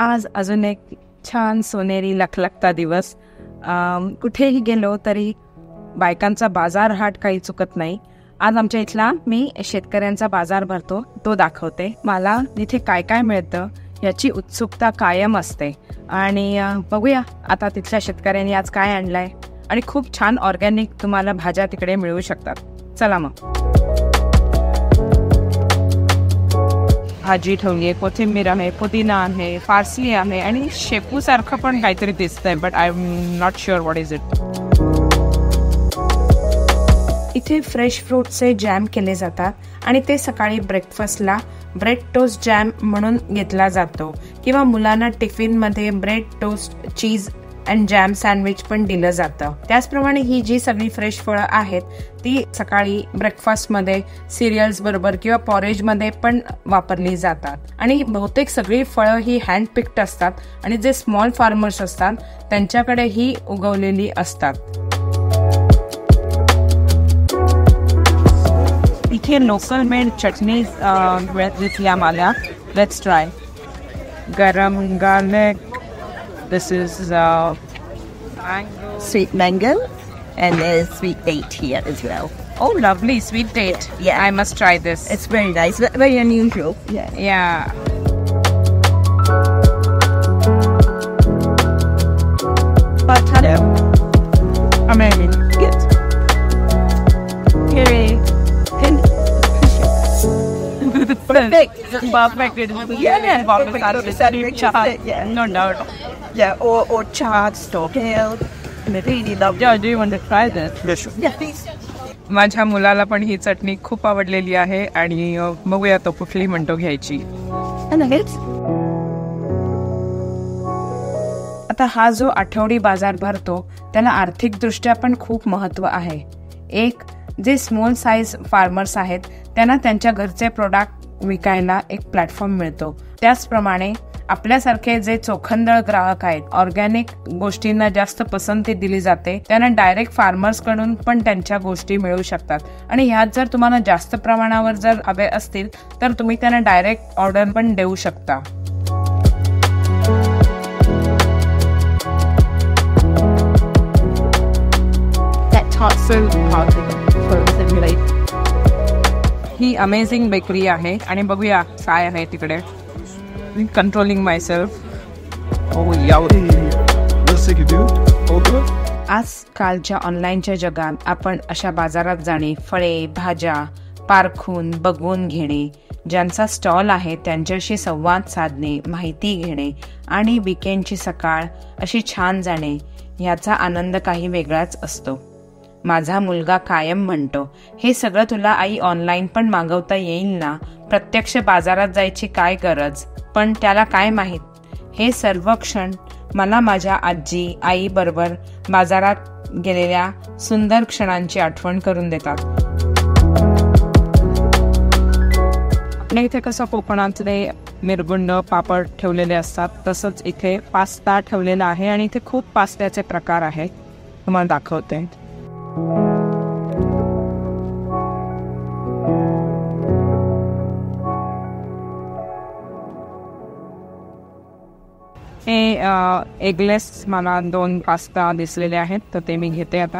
आज अजून एक छान सोनेरी लखलखता दिवस. कुठेही गेलो तरी बायकांचा बाजार हाट काही चुकत नाही. आज आमच्या इथला मी शेतकऱ्यांचा बाजार भरतो तो दाखवते. मला इथे काय काय मिळतं याची उत्सुकता कायम असते. आणि बघूया आता तिथल्या शेतकऱ्यांनी आज काय आणलंय. आणि खूप छान ऑर्गॅनिक तुम्हाला भाज्या तिकडे मिळू शकतात. चला मग. भाजी ठेवली आहे, कोथिंबीर आहे, पुदिना आहे, पार्सली आहे आणि शेपू सारखं पण काहीतरी दिसतंय, but I am not sure what is it. इथे फ्रेश फ्रूटचे जॅम केले जातात आणि ते सकाळी ब्रेकफास्टला ब्रेड टोस्ट जॅम म्हणून घेतला जातो किंवा मुलांना टिफिनमध्ये bread toast cheese and jam sandwich पण दिलं जातं. त्याचप्रमाणे ही जी सगळी फ्रेश फळं आहेत ती सकाळी ब्रेकफास्टमध्ये सिरियल्स बरोबर किंवा पॉरेजमध्ये पण वापरली जातात. आणि बहुतेक सगळी फळं ही हँड पिक्ड असतात आणि जे स्मॉल फार्मर्स असतात त्यांच्याकडे ही उगवलेली असतात. इथे लोकल मेड चटणी दिसल्या मला. Let's try. गरम garlic. This is sweet mango, and there's sweet date here as well. Oh, lovely sweet date. Yeah, I must try this. It's very nice, very unusual. Yeah. But hello. Amazing. Good. Here. Perfect. Yeah. No doubt. Yeah, or charred kale. I really love. Yeah, do you want to try this? Yeah, please. माझ्या मुलाला पण ही चटणी खूप आवडलेली आहे आणि बघूया तो कुठली म्हणतो घ्यायची. आता हा जो आठवडी बाजार भरतो त्याला आर्थिकदृष्ट्या पण खूप महत्त्व आहे. एक, जे स्मॉल साईज फार्मर्स आहेत त्यांना त्यांच्या घरचे प्रोडक्ट विकायला एक प्लॅटफॉर्म मिळतो. त्याचप्रमाणे आपल्यासारखे जे चोखंदळ ग्राहक आहेत, ऑर्गॅनिक गोष्टींना जास्त पसंती दिली जाते, त्यांना डायरेक्ट फार्मर्स कडून पण त्यांच्या गोष्टी मिळू शकतात. आणि ह्यात जर तुम्हाला जास्त प्रमाणावर जर हवे असतील तर तुम्ही त्यांना डायरेक्ट ऑर्डर पण देऊ शकता. ही अमेझिंग बेकरी आहे आणि बघूया काय आहे तिकडे. कंट्रोलिंग माय सेल्फ. आजकालच्या ऑनलाईनच्या जगात आपण अशा बाजारात जाणे, फळे भाज्या पारखून बघून घेणे, ज्यांचा स्टॉल आहे त्यांच्याशी संवाद साधणे, माहिती घेणे आणि वीकेंडची सकाळ अशी छान जाणे, याचा आनंद काही वेगळाच असतो. माझा मुलगा कायम म्हणतो, हे सगळं तुला आई ऑनलाईन पण मागवता येईल ना, प्रत्यक्ष बाजारात जायची काय गरज. पण त्याला काय माहीत, हे सर्व क्षण मला माझ्या आजी आई बरोबर बाजारात गेलेल्या सुंदर क्षणांची आठवण करून देतात. आपल्या इथे कसं कोकणातले मिरगुंड पापड ठेवलेले असतात, तसंच इथे पास्ता ठेवलेला आहे आणि इथे खूप पास्त्याचे प्रकार आहेत. तुम्हाला दाखवते. हे एगलेस मला 2 पास्ता दिसलेले आहेत तर ते मी घेते आता.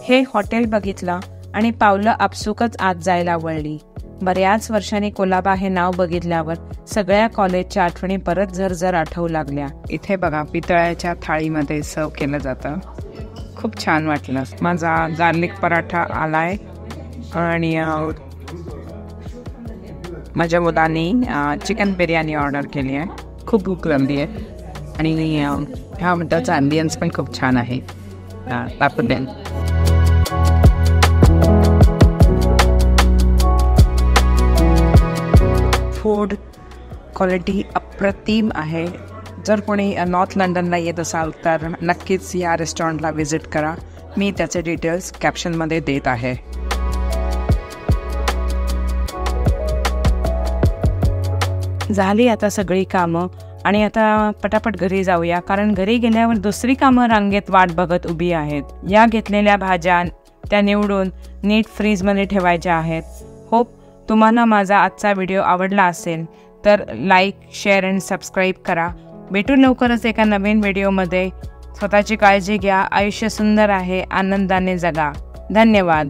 हे हॉटेल बघितलं आणि पावलं आपसुकच आत जायला वळली. बऱ्याच वर्षांनी कोलाबा हे नाव बघितल्यावर सगळ्या कॉलेजच्या आठवणी परत झरझर आठवू लागल्या. इथे बघा पितळ्याच्या थाळीमध्ये सर्व केलं जातं. खूप छान वाटलं. माझा गार्लिक पराठा आलाय आणि माझ्या मुलांनी चिकन बिर्याणी ऑर्डर केली आहे. खूप भूक लागली आहे आणि ह्या म्हणताचा ॲम्बियन्स पण खूप छान आहे. दाखवते. फूड क्वालिटी अप्रतिम आहे. जर कोणी नॉर्थ लंडनला येत असाल तर नक्कीच या रेस्टॉरंटला व्हिजिट करा. मी त्याचे डिटेल्स कॅप्शनमध्ये देत आहे. झाली आता सगळी कामं आणि आता पटापट घरी जाऊया, कारण घरी गेल्यावर दुसरी कामं रांगेत वाट बघत उभी आहेत. या घेतलेल्या भाज्या त्या निवडून नीट फ्रीजमध्ये ठेवायच्या आहेत. होप तुम्हाला माझा आजचा व्हिडिओ आवडला असेल तर लाईक, शेअर आणि सबस्क्राईब करा. भेटू लवकरच एका नवीन व्हिडिओमध्ये. स्वतःची काळजी घ्या. आयुष्य सुंदर आहे. आनंदाने जगा. धन्यवाद.